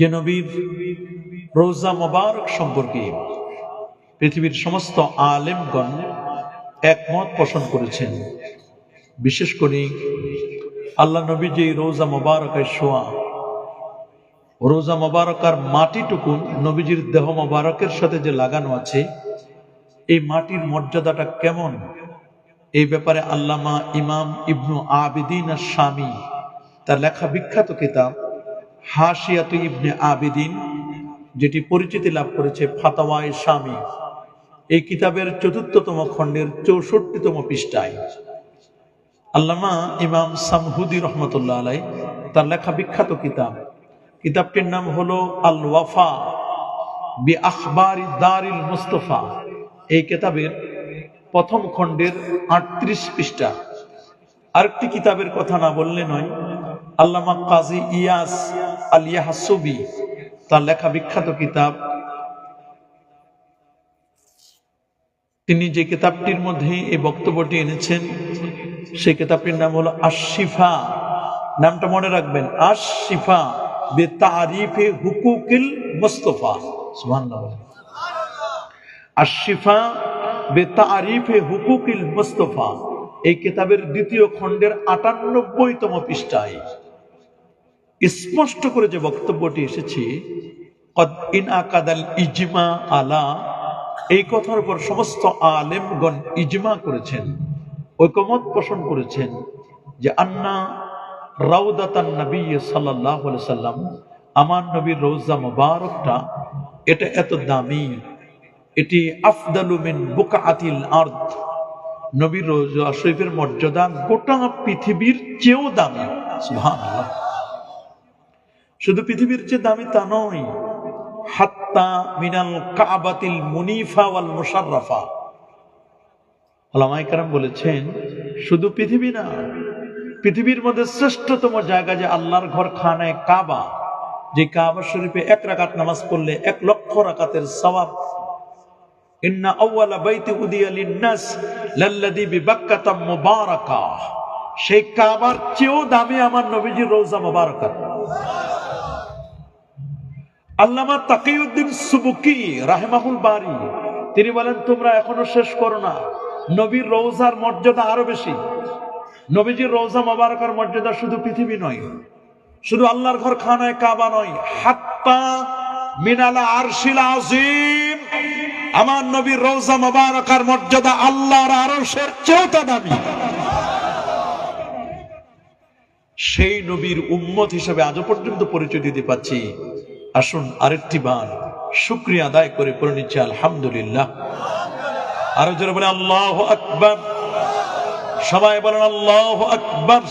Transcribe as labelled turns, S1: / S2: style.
S1: যে নবীর রওজা মোবারক সম্পর্কে পৃথিবীর সমস্ত আলেমগণ একমত পোষণ করেছেন। বিশেষ করে আল্লাহ নবী যে রওজা মোবারকের শোয়া, রওজা মোবারকার মাটিটুকু নবীজির দেহ মোবারকের সাথে যে লাগানো আছে, এই মাটির মর্যাদাটা কেমন, এই ব্যাপারে আল্লামা ইমাম ইবনু আবিদিন আশ-শামী তার লেখা বিখ্যাত কিতাব হাশিয়াতু ইবনে আবিদিন, যেটি পরিচিতি লাভ করেছে ফাতাওয়ায়ে শামী, এই কিতাবের ৪র্থতম খণ্ডের ৬৪তম পৃষ্ঠায় আল্লামা ইমাম সামহুদি রহমতুল্লাহ আলাইহি তার লেখা বিখ্যাত কিতাবটির নাম হলো আল ওয়াফা বি আখবারি দারিল মুস্তাফা। এই কিতাবের প্রথম খণ্ডের ৩৮ পৃষ্ঠা। আরেকটি কিতাবের কথা না বললে নয়, আল্লামা কাজী ইয়াস আল ইয়াহসুবি তার লেখা বিখ্যাত কিতাব, তিনি যে কিতাবটির মধ্যে এই বক্তব্যটি এনেছেন সেই কিতাবটির নাম হলো আশ-শিফা। নামটা মনে রাখবেন, আশ-শিফা বিতারিফে হুকুকিল মুস্তাফা। সুবহানাল্লাহ। আশ-শিফা বিতারিফে হুকুকিল মুস্তাফা এই কিতাবের ২য় খণ্ডের ৯৮তম পৃষ্ঠায় স্পষ্ট করে যে বক্তব্যটি এসেছে, কদ ইনআকাদাল ইজমা আলা, এই কথার উপর সমস্ত আলেমগণ ইজমা করেছেন, ঐকমত পোষণ করেছেন যে আন্না রাউদাতান নবী সাল্লাল্লাহু আলাইহি সাল্লাম, আমার নবীর রওজা মুবারকটা এটা এত দামি, এটি আফদালু মিন বুকআতিল আরদ, নবীর রওজা শরীফের মর্যাদা গোটা পৃথিবীর চেয়েও দামি। সুবহানাল্লাহ। শুধু পৃথিবীর চেয়ে দামি তা নয়, হাত্তা মিনাল কাবাতিল মুনিফা ওয়াল মুশাররাফা। উলামায়ে কেরাম বলেছেন শুধু পৃথিবী না, পৃথিবীর মধ্যে শ্রেষ্ঠতম জায়গা যে আল্লাহর ঘর খানায়ে কাবা, যে কাবা শরীফে ১ রাকাত নামাজ পড়লে ১,০০,০০০ রাকাতের সওয়াব। ইন্না আউয়ালা বাইতি উদিয়া লিন-নাস লাল্লাযী বিবাক্কাতা মুবারাকা, সেই কাবার চেয়েও দামি আমার নবীজির রওজা মুবারকা। আল্লামা তাকিউদ্দিন সুবুকি রাহিমাহুল বারি তিনি বলেন, তোমরা এখনো শেষ করো না, নবীর রওজার মর্যাদা আরো বেশি। নবীজির রওজা মুবারকার মর্যাদা শুধু পৃথিবী নয়, শুধু আল্লাহর ঘর খানায়ে কাবা নয়, হাত্তা মিনাল আরশিল আযীম, আমার নবীর রওজা মুবারকার মর্যাদা আল্লাহর আরশের চেয়েও দামি। সেই নবীর উম্মত হিসেবে আজও পর্যন্ত পরিচয় দিতে পারছি। আসুন আরেকটি বার শুকরিয়া আদায় করে পড়ে নিচ্ছি আলহামদুলিল্লাহ। আরো জোরে বলে আল্লাহু আকবার। সবাই বলেন আল্লাহু আকবার।